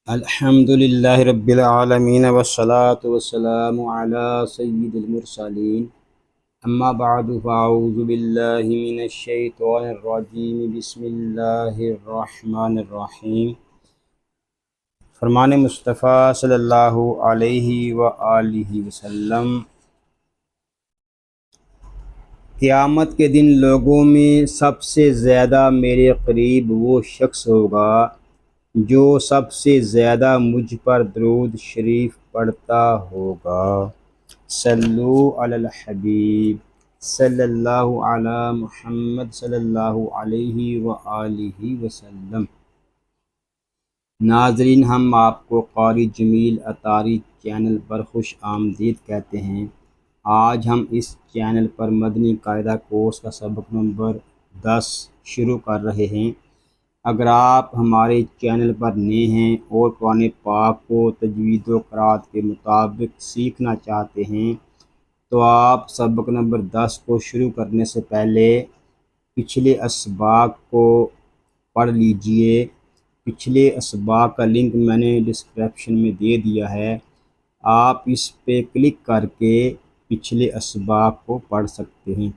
الحمد للہ رب العالمین والصلاة والسلام علی سید المرسلین اما بعد فاعوذ باللہ من الشیطان الرجیم بسم اللہ الرحمن الرحیم۔ فرمان مصطفیٰ صلی اللہ علیہ وآلہ وسلم، قیامت کے دن لوگوں میں سب سے زیادہ میرے قریب وہ شخص ہوگا جو سب سے زیادہ مجھ پر درود شریف پڑھتا ہوگا۔ صلو علی الحبیب صلی اللہ علی محمد صلی اللہ علیہ وآلہ وسلم۔ ناظرین، ہم آپ کو قاری جمیل اطاری چینل پر خوش آمدید کہتے ہیں۔ آج ہم اس چینل پر مدنی قاعدہ کورس کا سبق نمبر 10 شروع کر رہے ہیں۔ اگر آپ ہمارے چینل پر نئے ہیں اور قرآن پاک کو تجوید و قرات کے مطابق سیکھنا چاہتے ہیں تو آپ سبق نمبر 10 کو شروع کرنے سے پہلے پچھلے اسباق کو پڑھ لیجئے۔ پچھلے اسباق کا لنک میں نے ڈسکرپشن میں دے دیا ہے، آپ اس پہ کلک کر کے پچھلے اسباق کو پڑھ سکتے ہیں۔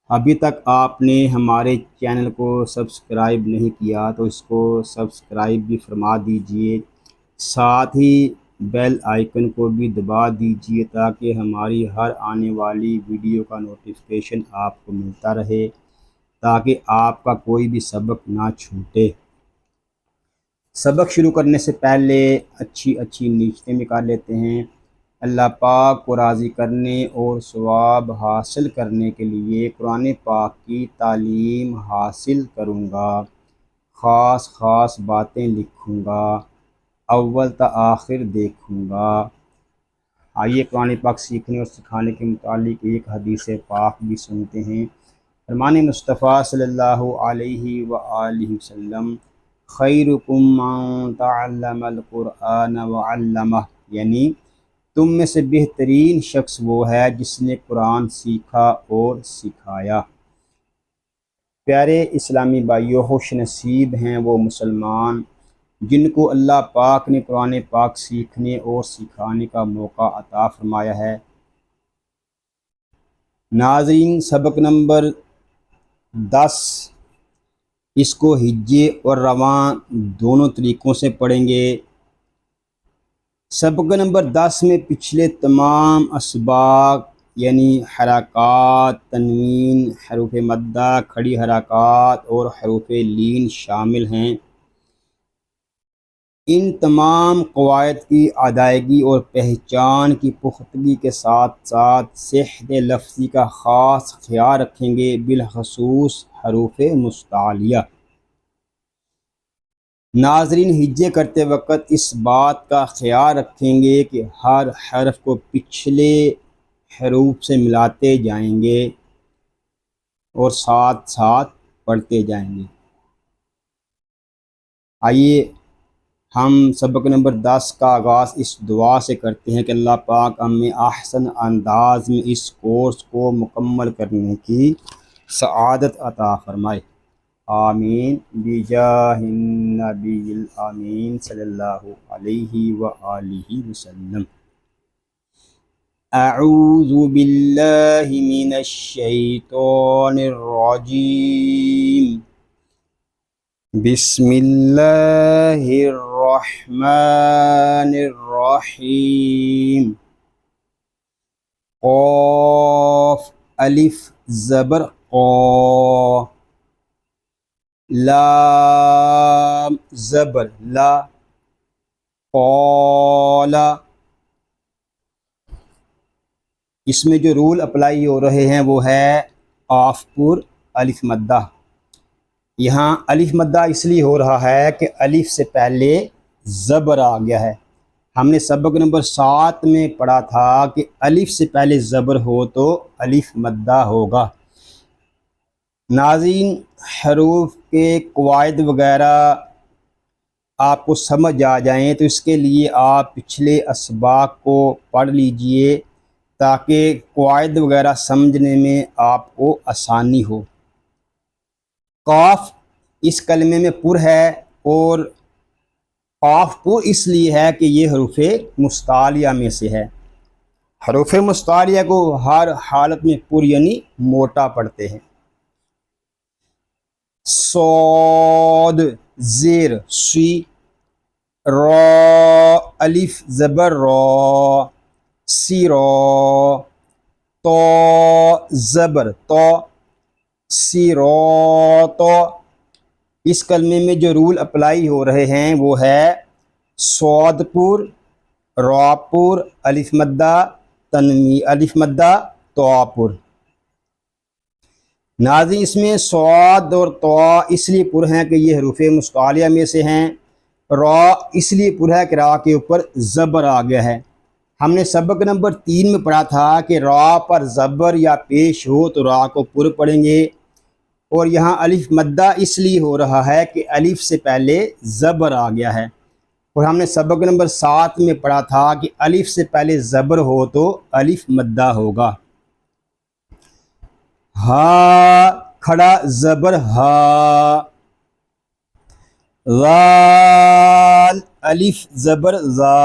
ابھی تک آپ نے ہمارے چینل کو سبسکرائب نہیں کیا تو اس کو سبسکرائب بھی فرما دیجئے، ساتھ ہی بیل آئیکن کو بھی دبا دیجئے تاکہ ہماری ہر آنے والی ویڈیو کا نوٹیفیکیشن آپ کو ملتا رہے، تاکہ آپ کا کوئی بھی سبق نہ چھوٹے۔ سبق شروع کرنے سے پہلے اچھی نیتیں بھی کر لیتے ہیں۔ اللہ پاک کو راضی کرنے اور ثواب حاصل کرنے کے لیے قرآن پاک کی تعلیم حاصل کروں گا، خاص باتیں لکھوں گا، اول تا آخر دیکھوں گا۔ آئیے قرآن پاک سیکھنے اور سکھانے کے متعلق ایک حدیث پاک بھی سنتے ہیں۔ فرمان مصطفیٰ صلی اللہ علیہ وآلہ وسلم، خیرکم من تعلم القرآن وعلمہ، یعنی تم میں سے بہترین شخص وہ ہے جس نے قرآن سیکھا اور سکھایا۔ پیارے اسلامی بھائیو، خوش نصیب ہیں وہ مسلمان جن کو اللہ پاک نے قرآن پاک سیکھنے اور سکھانے کا موقع عطا فرمایا ہے۔ ناظرین، سبق نمبر 10 اس کو ہجے اور رواں دونوں طریقوں سے پڑھیں گے۔ سبق نمبر 10 میں پچھلے تمام اسباق یعنی حرکات، تنوین، حروف مدہ، کھڑی حرکات اور حروف لین شامل ہیں۔ ان تمام قواعد کی ادائیگی اور پہچان کی پختگی کے ساتھ ساتھ صحت لفظی کا خاص خیال رکھیں گے، بالخصوص حروف مستعلیہ۔ ناظرین، ہجے کرتے وقت اس بات کا خیال رکھیں گے کہ ہر حرف کو پچھلے حروف سے ملاتے جائیں گے اور ساتھ ساتھ پڑھتے جائیں گے۔ آئیے ہم سبق نمبر 10 کا آغاز اس دعا سے کرتے ہیں کہ اللہ پاک ہمیں احسن انداز میں اس کورس کو مکمل کرنے کی سعادت عطا فرمائے، آمین، بجاہ النبی الامین صلی اللہ علیہ وآلہ وسلم۔ اعوذ باللہ من الشیطان الرجیم، بسم اللہ الرحمن الرحیم۔ قاف الف زبر قا، لام زبر لا، قال۔ اس میں جو رول اپلائی ہو رہے ہیں وہ ہے قاف پر الف مدہ۔ یہاں الف مدہ اس لیے ہو رہا ہے کہ الف سے پہلے زبر آ گیا ہے۔ ہم نے سبق نمبر 7 میں پڑھا تھا کہ الف سے پہلے زبر ہو تو الف مدہ ہوگا۔ ناظرین، حروف کے قواعد وغیرہ آپ کو سمجھ آ جائیں تو اس کے لیے آپ پچھلے اسباق کو پڑھ لیجئے تاکہ قواعد وغیرہ سمجھنے میں آپ کو آسانی ہو۔ قاف اس کلمے میں پر ہے اور قاف پر اس لیے ہے کہ یہ حروف مستعلیہ میں سے ہے۔ حروف مستعلیہ کو ہر حالت میں پر یعنی موٹا پڑھتے ہیں۔ صاد زیر سی، را الف زبر را سیرا، تو زبر تو سیراتا۔ اس کلمے میں جو رول اپلائی ہو رہے ہیں وہ ہے صاد پر، را پر، الف مدہ تنوین، الف مدہ تو پر۔ ناظرین اس میں صاد اور تو اس لیے پر ہیں کہ یہ حروف مستعلیہ میں سے ہیں، را اس لیے پر ہے کہ را کے اوپر زبر آ گیا ہے۔ ہم نے سبق نمبر 3 میں پڑھا تھا کہ را پر زبر یا پیش ہو تو را کو پر پڑھیں گے، اور یہاں الف مدہ اس لیے ہو رہا ہے کہ الف سے پہلے زبر آ گیا ہے، اور ہم نے سبق نمبر 7 میں پڑھا تھا کہ الف سے پہلے زبر ہو تو الف مدہ ہوگا۔ ہا کھڑا زبر ہا، غال الف زبر زا،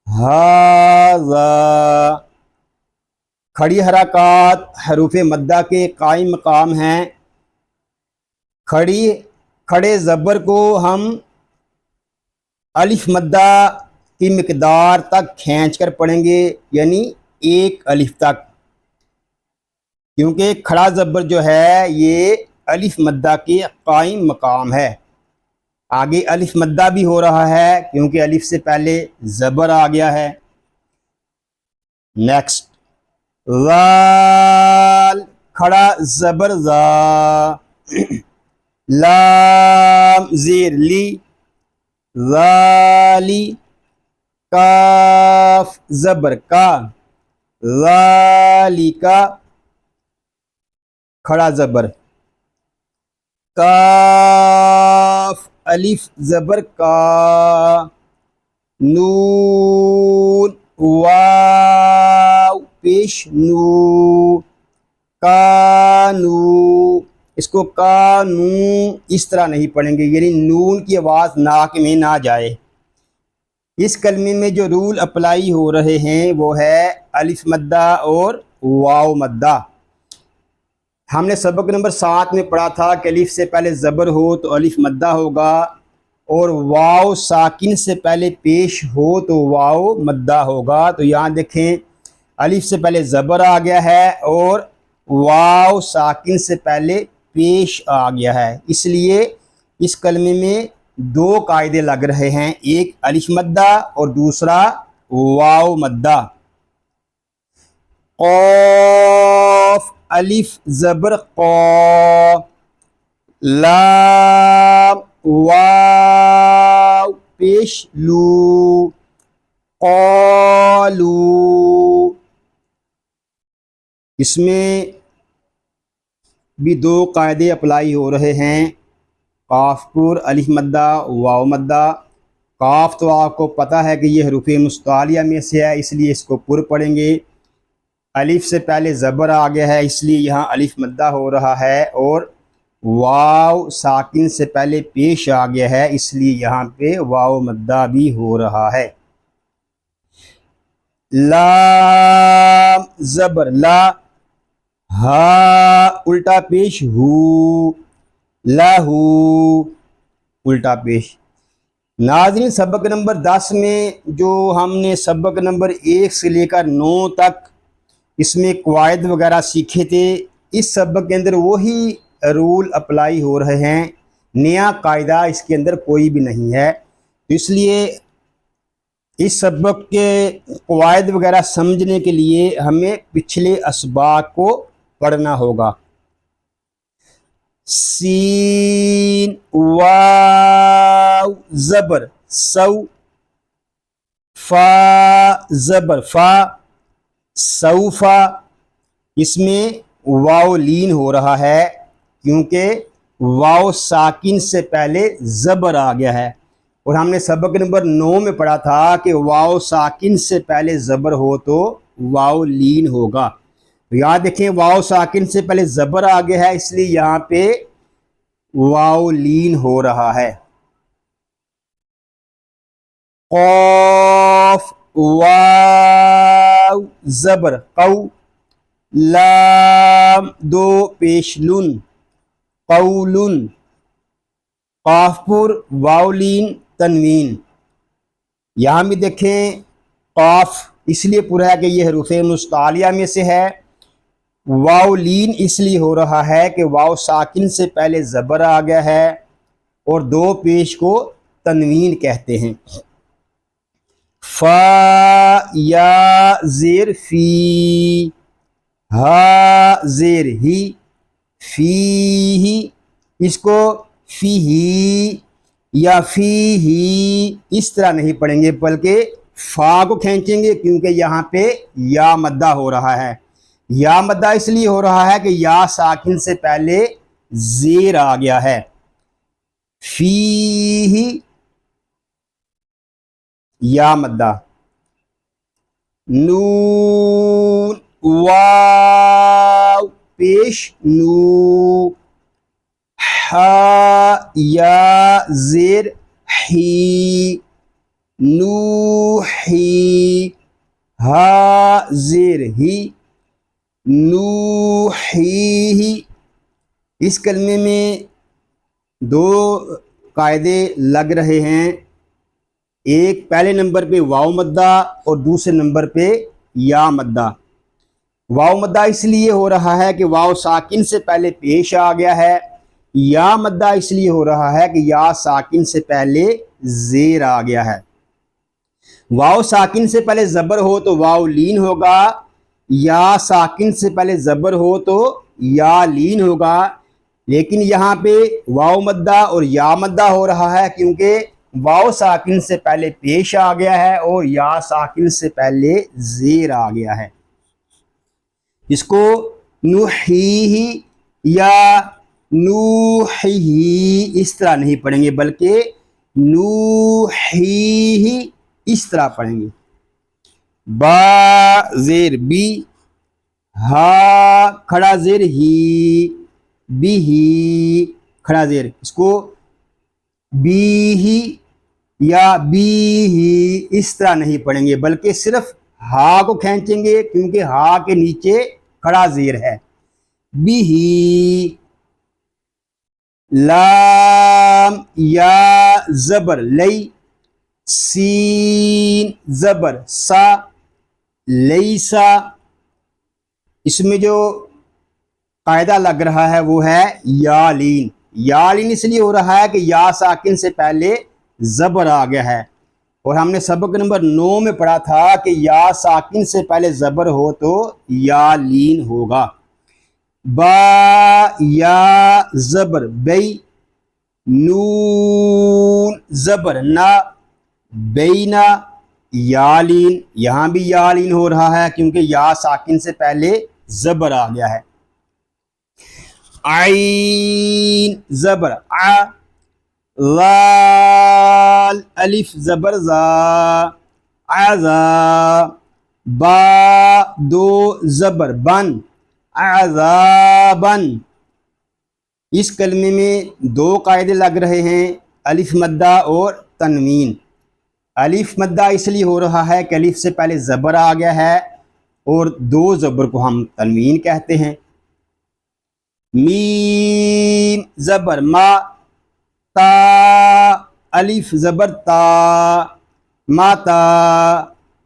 ہاذا۔ کھڑی حرکات حروف مدہ کے قائم مقام ہیں۔ کھڑے زبر کو ہم الف مدہ کی مقدار تک کھینچ کر پڑھیں گے، یعنی ایک الف تک، کیونکہ کھڑا زبر جو ہے یہ الف مدہ کے قائم مقام ہے۔ آگے الف مدہ بھی ہو رہا ہے کیونکہ الف سے پہلے زبر آ گیا ہے۔ نیکسٹ ذال کھڑا زبر زا، لام زیر لی، ذالی، کاف زبر کا، ذالکا کھڑا زبر، کاف الف زبر کا، نون واو پیش نو، کانو، اس کو کانو اس طرح نہیں پڑھیں گے، یعنی نون کی آواز ناک میں نہ جائے۔ اس کلمے میں جو رول اپلائی ہو رہے ہیں وہ ہے الف مدہ اور واو مدہ۔ ہم نے سبق نمبر 7 میں پڑھا تھا کہ الف سے پہلے زبر ہو تو الف مدہ ہوگا، اور واو ساکن سے پہلے پیش ہو تو واو مدہ ہوگا۔ تو یہاں دیکھیں الف سے پہلے زبر آ گیا ہے اور واو ساکن سے پہلے پیش آ گیا ہے، اس لیے اس کلمے میں دو قاعدے لگ رہے ہیں، ایک الف مدہ اور دوسرا واو مدہ۔ قاف الف زبر قا، لام واو پیش لو، قالو۔ اس میں بھی دو قاعدے اپلائی ہو رہے ہیں، قاف پر الف مدہ واو مدہ۔ قاف تو آپ کو پتہ ہے کہ یہ حروف مستعلیہ میں سے ہے، اس لیے اس کو پر پڑھیں گے۔ الف سے پہلے زبر آ گیا ہے اس لیے یہاں الف مدہ ہو رہا ہے، اور واو ساکن سے پہلے پیش آ گیا ہے اس لیے یہاں پہ واو مدہ بھی ہو رہا ہے۔ لام زبر لا، ہا الٹا پیش ہو، لہو الٹا پیش۔ ناظرین سبق نمبر 10 میں جو ہم نے سبق نمبر 1 سے لے کر 9 تک اس میں قواعد وغیرہ سیکھے تھے، اس سبق کے اندر وہی رول اپلائی ہو رہے ہیں، نیا قاعدہ اس کے اندر کوئی بھی نہیں ہے۔ اس لیے اس سبق کے قواعد وغیرہ سمجھنے کے لیے ہمیں پچھلے اسباق کو پڑھنا ہوگا۔ سین واو زبر سو، فا زبر فا سوفا، اس میں واو لین ہو رہا ہے کیونکہ واو ساکن سے پہلے زبر آ گیا ہے، اور ہم نے سبق نمبر 9 میں پڑھا تھا کہ واو ساکن سے پہلے زبر ہو تو واو لین ہوگا۔ یہاں دیکھیں واو ساکن سے پہلے زبر آ گیا ہے اس لیے یہاں پہ واو لین ہو رہا ہے۔ قاف واو زبر قو لام دو پیش لن قولن قاف پر واولین تنوین. یہاں بھی دیکھیں قاف اس لیے پورا ہے کہ یہ حروف مستعلیہ میں سے ہے. واولین اس لیے ہو رہا ہے کہ واو ساکن سے پہلے زبر آ گیا ہے اور دو پیش کو تنوین کہتے ہیں. فا یا زیر فی ہا زیر ہی فی ہی اس کو فی ہی یا فی ہی اس طرح نہیں پڑھیں گے بلکہ فا کو کھینچیں گے کیونکہ یہاں پہ یا مدہ ہو رہا ہے. یا مدہ اس لیے ہو رہا ہے کہ یا ساکن سے پہلے زیر آ گیا ہے. فی ہی یا مدہ نون واو پیش نو ہا یا زیر ہی نوحی ہا زیر ہی نوحی. اس کلمے میں دو قاعدے لگ رہے ہیں. ایک پہلے نمبر پہ واو مدہ اور دوسرے نمبر پہ یا مدہ. واو مدہ اس لیے ہو رہا ہے کہ واو ساکن سے پہلے پیش آ گیا ہے. یا مدہ اس لیے ہو رہا ہے کہ یا ساکن سے پہلے زیر آ گیا ہے. واو ساکن سے پہلے زبر ہو تو واو لین ہوگا. یا ساکن سے پہلے زبر ہو تو یا لین ہوگا. لیکن یہاں پہ واو مدہ اور یا مدہ ہو رہا ہے کیونکہ واو ساکن سے پہلے پیش آ گیا ہے اور یا ساکن سے پہلے زیر آ گیا ہے. اس کو نوحی یا نوحی اس طرح نہیں پڑھیں گے بلکہ نوحی اس طرح پڑھیں گے. با زیر بی ہا کھڑا زیر ہی بی ہی کھڑا زیر. اس کو بی ہی یا بی ہی اس طرح نہیں پڑھیں گے بلکہ صرف ہا کو کھینچیں گے کیونکہ ہا کے نیچے کھڑا زیر ہے. بی ہی لام یا زبر لئی سین زبر سا لیسا. اس میں جو قاعدہ لگ رہا ہے وہ ہے یا لین. یا لین اس لیے ہو رہا ہے کہ یا ساکن سے پہلے زبر آ گیا ہے اور ہم نے سبق نمبر 9 میں پڑھا تھا کہ یا ساکن سے پہلے زبر ہو تو یا لین ہوگا. با یا زبر بئی نون زبر نا بینا یا لین. یہاں بھی یا لین ہو رہا ہے کیونکہ یا ساکن سے پہلے زبر آ گیا ہے. عین زبر ع لال الف زبر زا عزا با دو زبر بن عذابن. اس کلمے میں دو قاعدے لگ رہے ہیں الف مدہ اور تنوین. الف مدہ اس لیے ہو رہا ہے کہ الف سے پہلے زبر آ گیا ہے اور دو زبر کو ہم تنوین کہتے ہیں. میم زبر ما تا الف زبر تا ماتا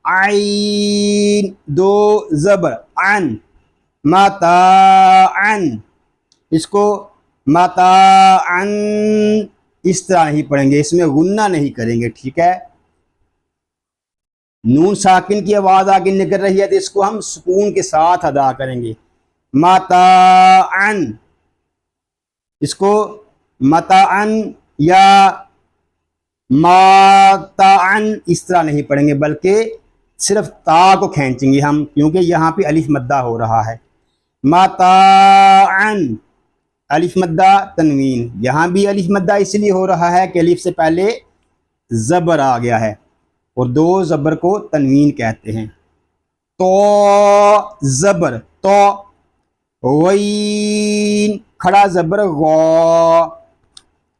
عین دو زبر عن متاعن. اس کو متاعن اس طرح نہیں پڑھیں گے, اس میں غنہ نہیں کریں گے. ٹھیک ہے, نون ساکن کی آواز آگے نکل رہی ہے تو اس کو ہم سکون کے ساتھ ادا کریں گے. متاعن اس کو متاعن یا ماتعن اس طرح نہیں پڑھیں گے بلکہ صرف تا کو کھینچیں گے ہم کیونکہ یہاں پہ الف مدہ ہو رہا ہے. متاعن الف مدہ تنوین. یہاں بھی الف مدہ اس لیے ہو رہا ہے کہ الف سے پہلے زبر آ گیا ہے اور دو زبر کو تنوین کہتے ہیں. تو زبر تو غین کھڑا زبر غا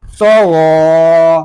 تو غا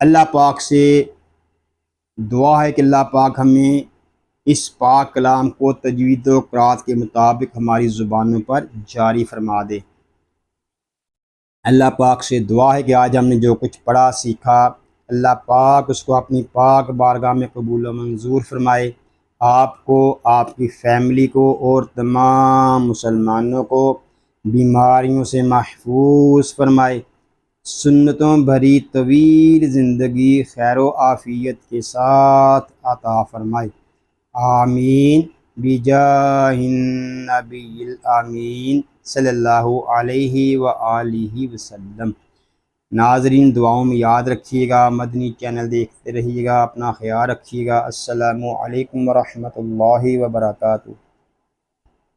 اللہ پاک سے دعا ہے کہ اللہ پاک ہمیں اس پاک کلام کو تجوید و قرات کے مطابق ہماری زبانوں پر جاری فرما دے۔ اللہ پاک سے دعا ہے کہ آج ہم نے جو کچھ پڑھا سیکھا، اللہ پاک اس کو اپنی پاک بارگاہ میں قبول و منظور فرمائے۔ آپ کو، آپ کی فیملی کو اور تمام مسلمانوں کو بیماریوں سے محفوظ فرمائے۔ سنتوں بھری طویل زندگی خیر و عافیت کے ساتھ عطا فرمائے۔ آمین بجاہ النبی الامین صلی اللہ علیہ وآلہ وسلم۔ ناظرین، دعاؤں میں یاد رکھیے گا، مدنی چینل دیکھتے رہیے گا، اپنا خیال رکھیے گا۔ السلام علیکم ورحمۃ اللہ وبرکاتہ۔